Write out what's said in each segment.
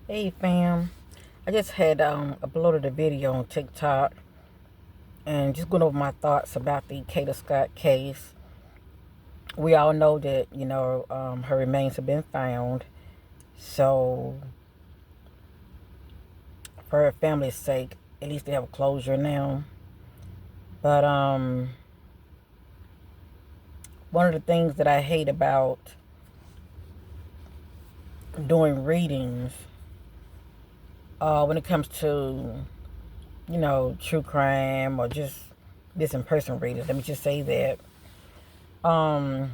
Hey fam, I just had uploaded a video on TikTok and just going over my thoughts about the Kada Scott case. We all know that her remains have been found, so for her family's sake, at least they have closure now. But one of the things that I hate about doing readings, when it comes to true crime or just missing person readers, let me just say that. Um,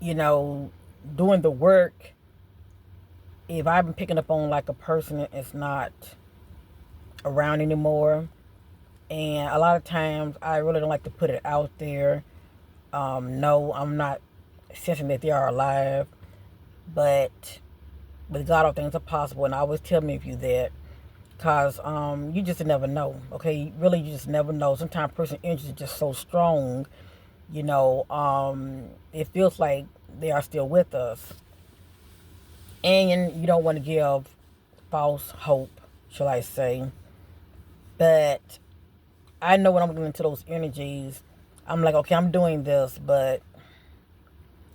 doing the work, if I've been picking up on like a person that's not around anymore, and a lot of times I really don't like to put it out there. No, I'm not sensing that they are alive, but with God, all things are possible, and I always tell me if you that, cause you just never know. Okay, really, you just never know. Sometimes person energy is just so strong, it feels like they are still with us. And you don't want to give false hope, shall I say. But I know when I'm getting into those energies, I'm like, okay, I'm doing this, but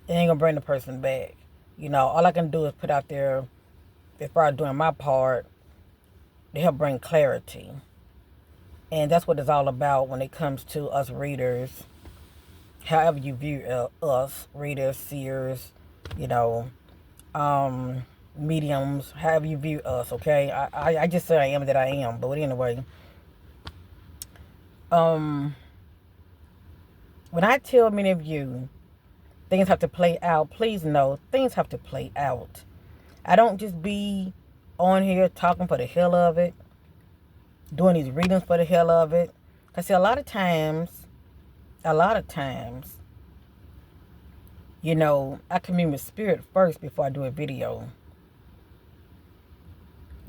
it ain't gonna bring the person back. All I can do is put out there, as far as doing my part, to help bring clarity. And that's what it's all about when it comes to us readers. However you view us, readers, seers, you know, um, mediums, however you view us, okay? I just say I am that I am. But anyway, um, when I tell many of you things have to play out, please know things have to play out. I don't just be on here talking for the hell of it, doing these readings for the hell of it. Cause see, a lot of times, I commune with spirit first before I do a video.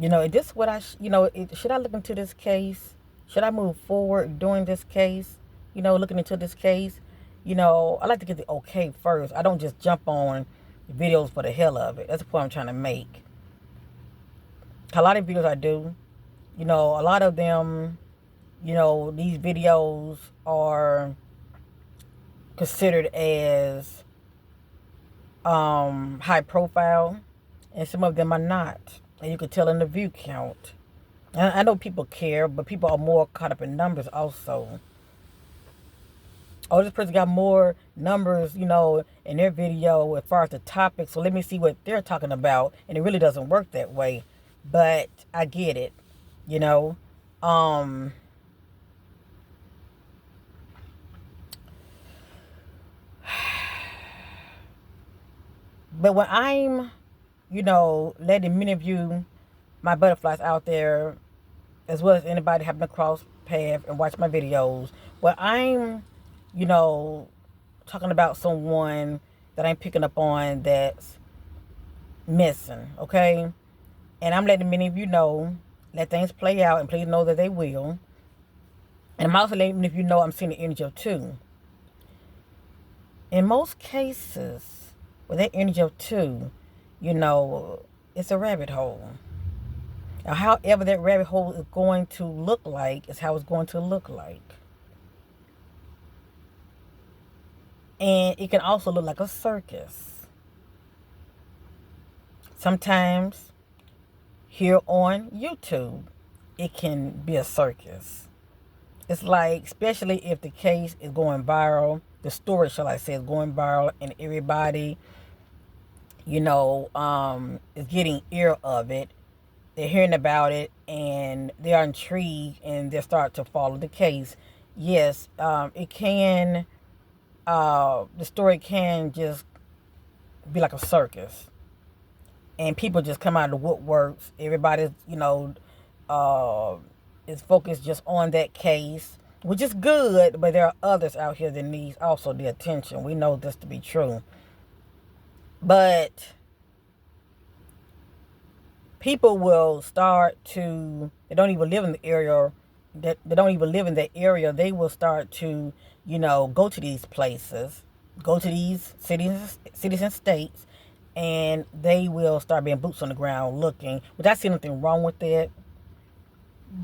Is this what should I look into this case? Should I move forward doing this case? Looking into this case? I like to get the okay first. I don't just jump on videos for the hell of it. That's the point I'm trying to make. A lot of videos I do, a lot of them, these videos are considered as high profile, and some of them are not. And you can tell in the view count. And I know people care, but people are more caught up in numbers also. Oh, this person got more numbers, in their video as far as the topic. So let me see what they're talking about. And it really doesn't work that way. But I get it, you know. Um, but when I'm, letting many of you, my butterflies out there, as well as anybody having to cross path and watch my videos, when I'm, you know, talking about someone that I'm picking up on that's missing, okay? And I'm letting many of you know, let things play out, and please know that they will. And I'm also letting many of you know I'm seeing the energy of two. In most cases, with that energy of two, it's a rabbit hole. Now, however that rabbit hole is going to look like is how it's going to look like. And it can also look like a circus. Sometimes here on YouTube, it can be a circus. It's like, especially if the case is going viral, the story, shall I say, is going viral, and everybody, is getting ear of it. They're hearing about it, and they are intrigued, and they start to follow the case. Yes, it can. The story can just be like a circus, and people just come out of the woodworks. Everybody's, uh, is focused just on that case, which is good. But there are others out here that needs also the attention. We know this to be true, but people will start to. They don't even live in the area. That they don't even live in that area. They will start to, go to these places, go to these cities and states, and they will start being boots on the ground looking, which I see nothing wrong with that.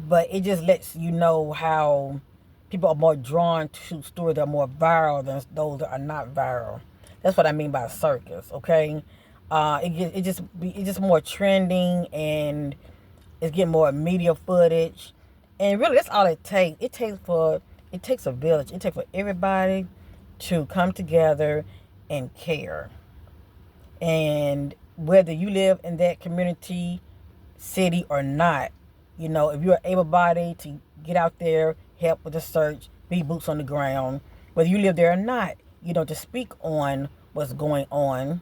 But it just lets you know how people are more drawn to stories that are more viral than those that are not viral. That's what I mean by circus, okay? It's just more trending, and it's getting more media footage. And really that's all it takes. It takes a village. It takes for everybody to come together and care. And whether you live in that community, city or not, if you're able bodied to get out there, help with the search, be boots on the ground, whether you live there or not, to speak on what's going on,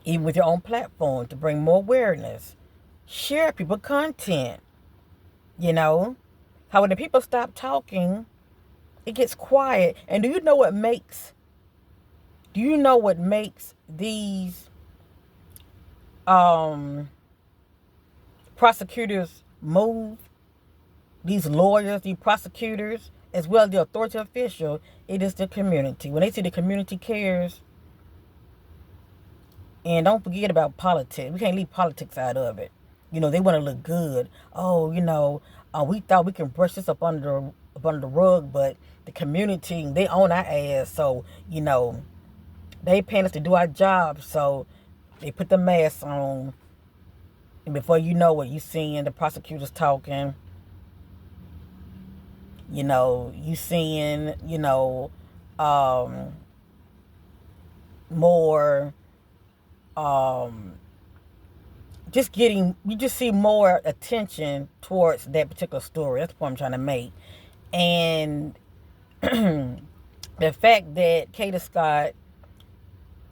even with your own platform, to bring more awareness. Share people content, How when the people stop talking, it gets quiet. And do you know what makes these prosecutors move? These lawyers, these prosecutors, as well as the authority official, it is the community. When they see the community cares, and don't forget about politics. We can't leave politics out of it. They want to look good. Oh, we thought we can brush this up under the rug, but the community, they own our ass. So, they paying us to do our job. So they put the mask on. And before you know it, you seeing the prosecutors talking. You seeing, more, you just see more attention towards that particular story. That's the point I'm trying to make. And the fact that Kada Scott,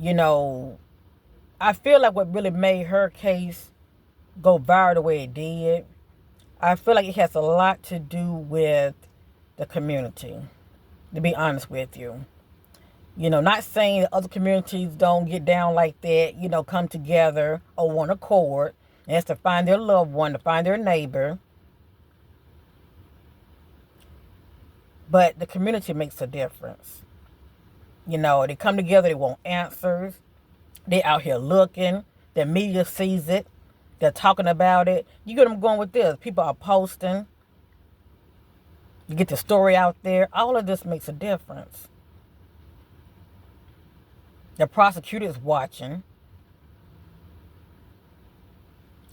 I feel like what really made her case go viral the way it did, I feel like it has a lot to do with the community, to be honest with you. Not saying that other communities don't get down like that, come together on one accord, and that's to find their loved one, to find their neighbor. But the community makes a difference. They come together, they want answers. They out here looking. The media sees it. They're talking about it. You get them going with this. People are posting. You get the story out there. All of this makes a difference. The prosecutor is watching.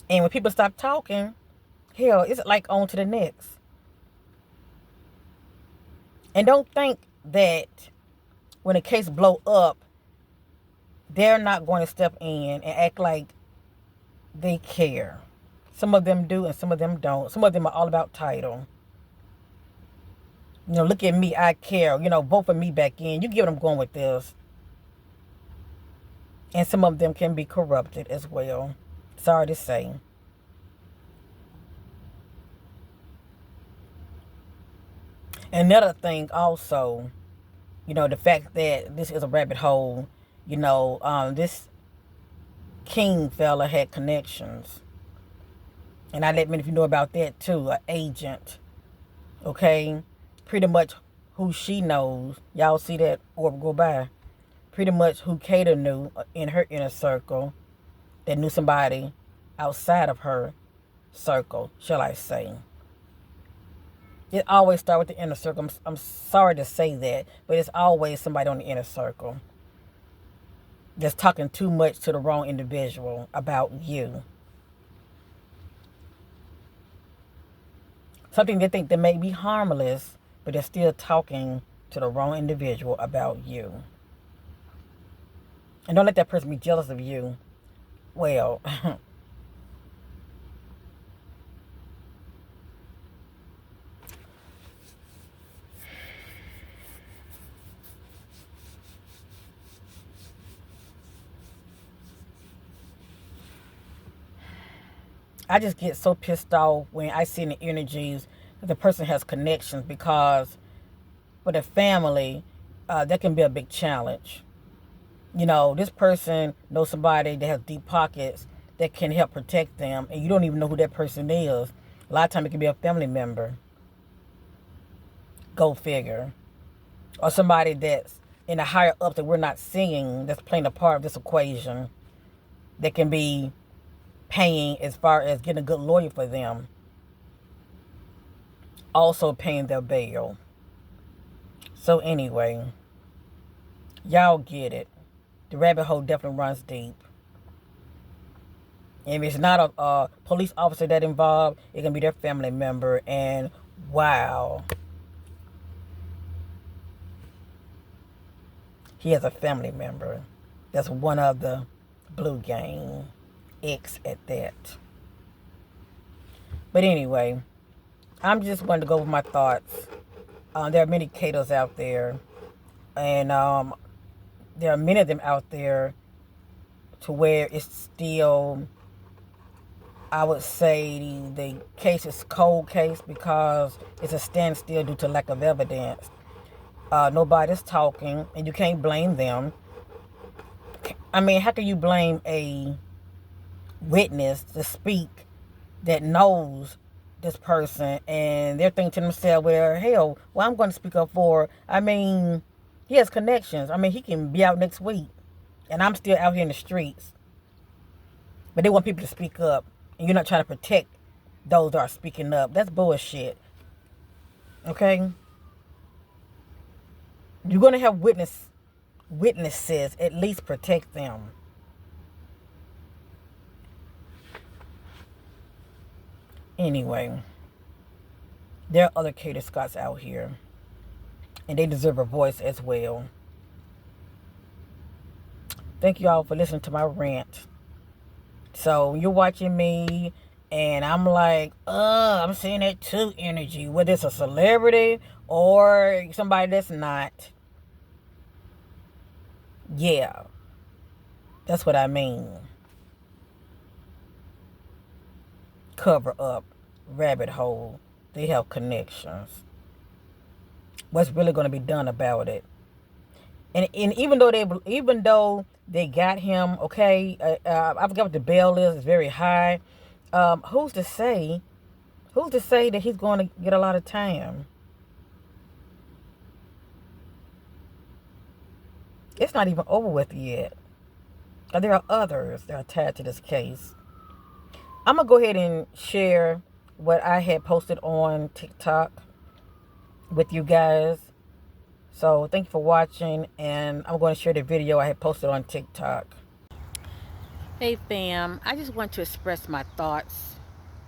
And when people stop talking, hell, it's like on to the next. And don't think that when a case blow up, they're not going to step in and act like they care. Some of them do and some of them don't. Some of them are all about title. Look at me, I care. Vote for me back in. You get what I'm going with this. And some of them can be corrupted as well. Sorry to say. Another thing also, the fact that this is a rabbit hole, this King fella had connections. And I let many of you know about that too, an agent. Okay? Pretty much who she knows. Y'all see that orb go by. Pretty much who Kada knew in her inner circle, that knew somebody outside of her circle, shall I say. It always starts with the inner circle. I'm sorry to say that, but it's always somebody on the inner circle that's talking too much to the wrong individual about you. Something they think that may be harmless, but they're still talking to the wrong individual about you. And don't let that person be jealous of you. Well, I just get so pissed off when I see in the energies that the person has connections, because for the family, that can be a big challenge. This person knows somebody that has deep pockets that can help protect them, and you don't even know who that person is. A lot of times it can be a family member. Go figure. Or somebody that's in a higher up that we're not seeing, that's playing a part of this equation. that can be paying as far as getting a good lawyer for them. Also paying their bail. So anyway, y'all get it. The rabbit hole definitely runs deep. And if it's not a police officer that involved, it can be their family member. And wow, he has a family member that's one of the Blue Gang, X at that. But anyway, I'm just going to go with my thoughts. There are many Kadas out there, and there are many of them out there to where it's still, I would say, the case is cold case because it's a standstill due to lack of evidence. Nobody's talking, and you can't blame them. I mean, how can you blame a witness to speak that knows this person and they're thinking to themselves, well, hell, well, I'm going to speak up for, I mean, he has connections. I mean, he can be out next week and I'm still out here in the streets. But they want people to speak up and you're not trying to protect those that are speaking up. That's bullshit. Okay? You're going to have witnesses, at least protect them. Anyway, there are other Kada Scotts out here, and they deserve a voice as well. Thank you all for listening to my rant. So you're watching me, and I'm like, I'm seeing that too energy, whether it's a celebrity or somebody that's not. Yeah, that's what I mean. Cover up, rabbit hole. They have connections. What's really going to be done about it? And even though they got him, okay, I forgot what the bail is. It's very high. Who's to say? Who's to say that he's going to get a lot of time? It's not even over with yet. There are others that are tied to this case. I'm going to go ahead and share what I had posted on TikTok with you guys. So thank you for watching, and I'm going to share the video I had posted on TikTok. Hey fam, I just want to express my thoughts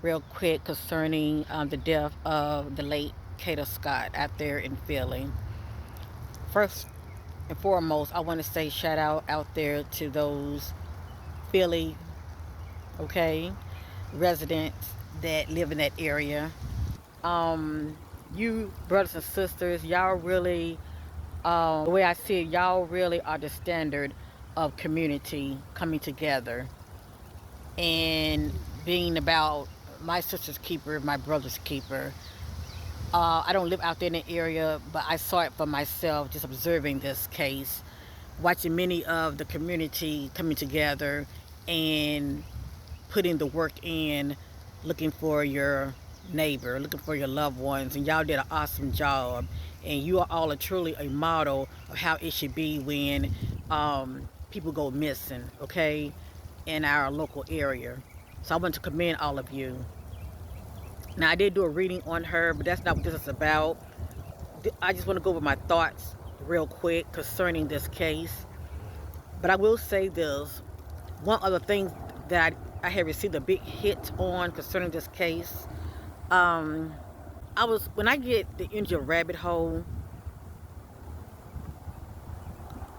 real quick concerning the death of the late Kada Scott out there in Philly. First and foremost, I want to say shout out there to those Philly, okay, residents that live in that area. You brothers and sisters, y'all really, the way I see it, y'all really are the standard of community coming together and being about my sister's keeper, my brother's keeper. I don't live out there in the area, but I saw it for myself just observing this case, watching many of the community coming together and putting the work in, looking for your neighbor, looking for your loved ones, and y'all did an awesome job. And you all are truly a model of how it should be when people go missing, okay, in our local area. So I want to commend all of you. Now, I did do a reading on her, but that's not what this is about. I just want to go over my thoughts real quick concerning this case. But I will say this. One other thing that I had received a big hit on concerning this case. When I get the into a rabbit hole,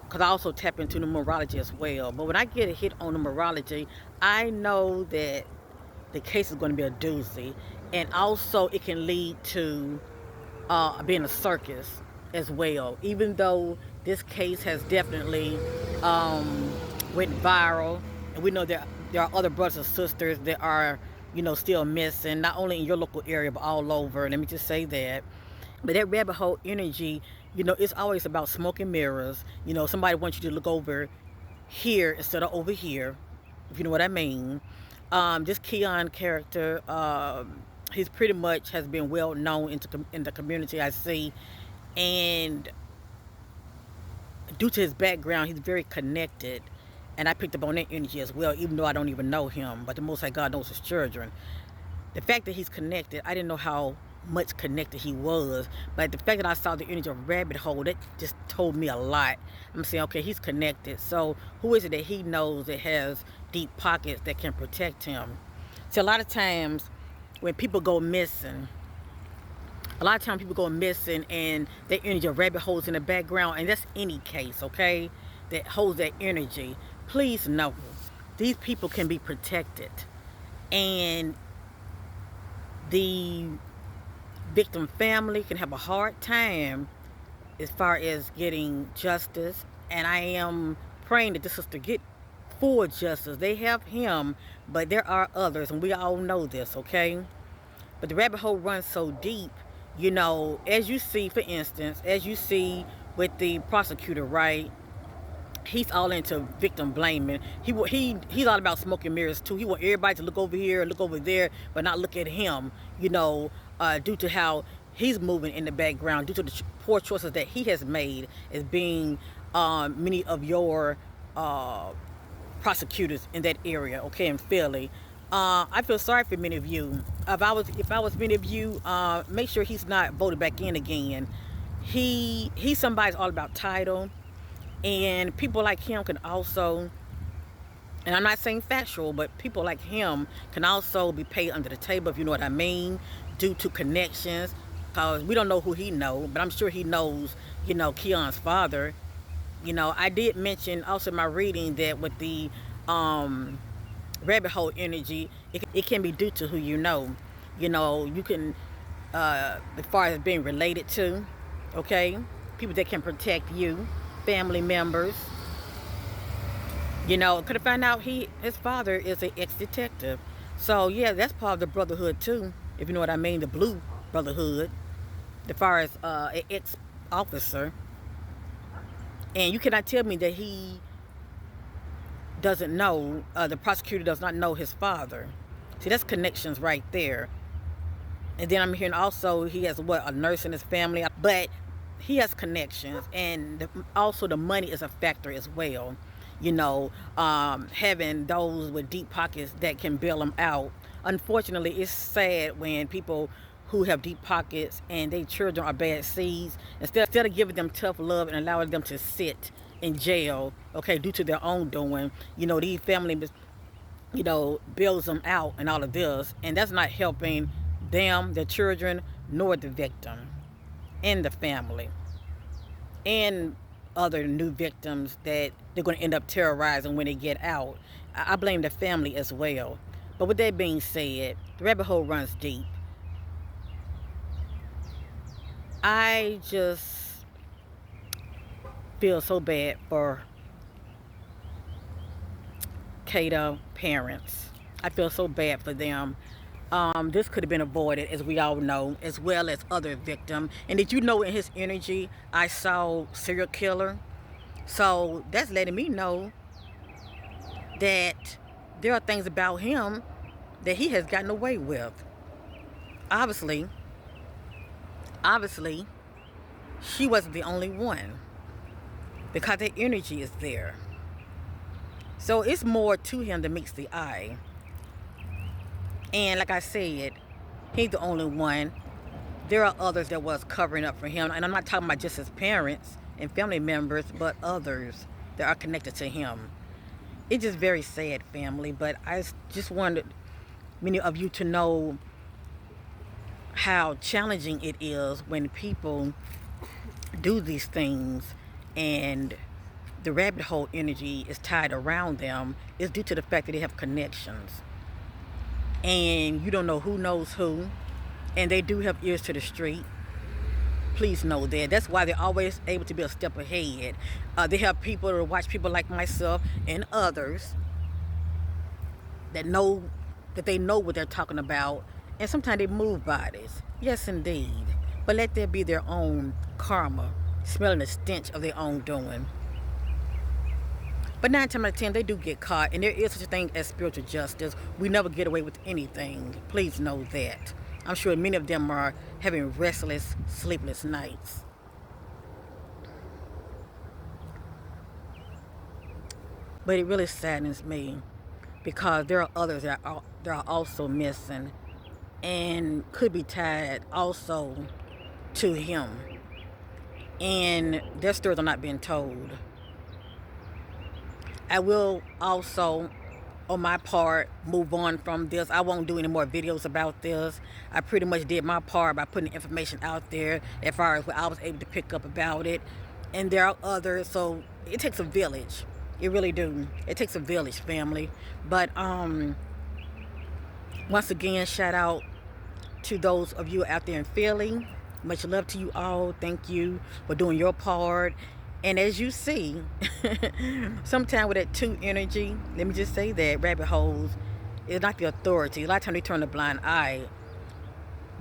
because I also tap into numerology as well. But when I get a hit on numerology, I know that the case is going to be a doozy. And also it can lead to being a circus as well. Even though this case has definitely went viral, and we know there are other brothers and sisters that are, still missing, not only in your local area but all over. Let me just say that. But that rabbit hole energy, it's always about smoke and mirrors. Somebody wants you to look over here instead of over here, if you know what I mean. This Keon character, he's pretty much has been well known in the community, I see, and due to his background, he's very connected, And I picked up on that energy as well, even though I don't even know him. But the Most High God knows his children. The fact that he's connected, I didn't know how much connected he was. But the fact that I saw the energy of rabbit hole, that just told me a lot. I'm saying, okay, he's connected. So who is it that he knows that has deep pockets that can protect him? So a lot of times when people go missing, and that energy of rabbit holes in the background, and that's any case, okay, that holds that energy. Please know, these people can be protected. And the victim family can have a hard time as far as getting justice. And I am praying that the sister get full justice. They have him, but there are others, and we all know this, okay? But the rabbit hole runs so deep, you know, as you see, for instance, as you see with the prosecutor, right? He's all into victim blaming. He's all about smoking mirrors too. He want everybody to look over here, look over there, but not look at him, you know, due to how he's moving in the background, due to the poor choices that he has made as being many of your prosecutors in that area, okay, in Philly. I feel sorry for many of you. If I was many of you, make sure he's not voted back in again. He's somebody's all about title, and people like him can also, and I'm not saying factual, but people like him can also be paid under the table, if you know what I mean, due to connections. Because we don't know who he knows, but I'm sure he knows, you know, Keon's father. You know, I did mention also in my reading that with the rabbit hole energy, it can be due to who you know. You know, you can, as far as being related to, okay, people that can protect you, family members. You know, could have found out his father is an ex-detective. So yeah, that's part of the brotherhood too, if you know what I mean, the blue brotherhood, as far as an ex-officer. And you cannot tell me that he doesn't know, the prosecutor does not know his father. See, that's connections right there. And then I'm hearing also he has a nurse in his family, but he has connections, and also the money is a factor as well. You know, having those with deep pockets that can bail them out. Unfortunately, it's sad when people who have deep pockets and their children are bad seeds, instead of giving them tough love and allowing them to sit in jail, okay, due to their own doing, you know, these families, you know, bails them out and all of this, and that's not helping them, their children, nor the victim and the family and other new victims that they're going to end up terrorizing when they get out. I blame the family as well. But with that being said, the rabbit hole runs deep. I just feel so bad for Kada parents. I feel so bad for them. This could have been avoided, as we all know, as well as other victims. And did you know, in his energy, I saw serial killer? So that's letting me know that there are things about him that he has gotten away with. Obviously, she wasn't the only one, because that energy is there. So it's more to him than meets the eye. And like I said, he's the only one. There are others that was covering up for him. And I'm not talking about just his parents and family members, but others that are connected to him. It's just very sad, family. But I just wanted many of you to know how challenging it is when people do these things and the rabbit hole energy is tied around them. Is due to the fact that they have connections. And you don't know who knows who, and they do have ears to the street. Please know that. That's why they're always able to be a step ahead. They have people to watch, people like myself and others that they know what they're talking about, and sometimes they move bodies. Yes, indeed. But let there be their own karma, smelling the stench of their own doing. But 9 times out of 10, they do get caught, and there is such a thing as spiritual justice. We never get away with anything. Please know that. I'm sure many of them are having restless, sleepless nights. But it really saddens me because there are others that are also missing and could be tied also to him. And their stories are not being told. I will also, on my part, move on from this. I won't do any more videos about this. I pretty much did my part by putting information out there as far as what I was able to pick up about it. And there are others, so it takes a village. It really do. It takes a village, family. But once again, shout out to those of you out there in Philly. Much love to you all. Thank you for doing your part. And as you see, sometimes with that two energy, let me just say that, rabbit holes, it's not the authorities. A lot of times they turn a blind eye.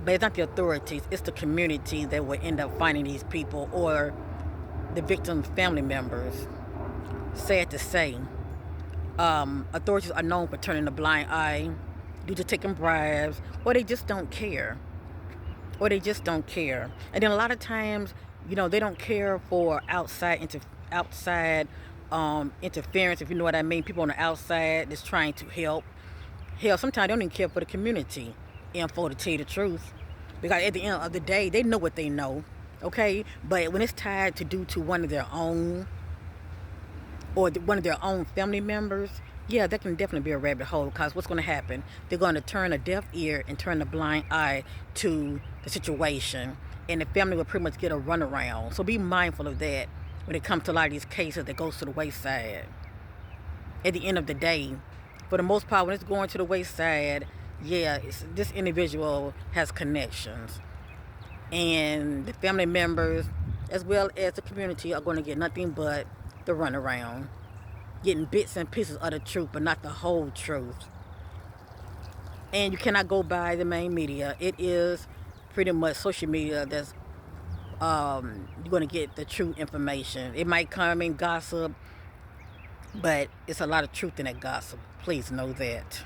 But it's not the authorities. It's the community that will end up finding these people, or the victims' family members. Sad to say. Authorities are known for turning a blind eye due to taking bribes, or they just don't care. And then a lot of times, they don't care for outside interference, if you know what I mean. People on the outside that's trying to help. Hell, sometimes they don't even care for the community info, to tell you the truth. Because at the end of the day, they know what they know, okay? But when it's tied to one of their own, or one of their own family members, yeah, that can definitely be a rabbit hole. Because what's going to happen? They're going to turn a deaf ear and turn a blind eye to the situation. And the family will pretty much get a runaround. So be mindful of that when it comes to a lot of these cases that goes to the wayside. At the end of the day, for the most part, when it's going to the wayside, yeah, this individual has connections. And the family members, as well as the community, are going to get nothing but the runaround. Getting bits and pieces of the truth, but not the whole truth. And you cannot go by the main media. It is pretty much social media that's you're going to get the true information. It might come in gossip, but it's a lot of truth in that gossip. Please know that.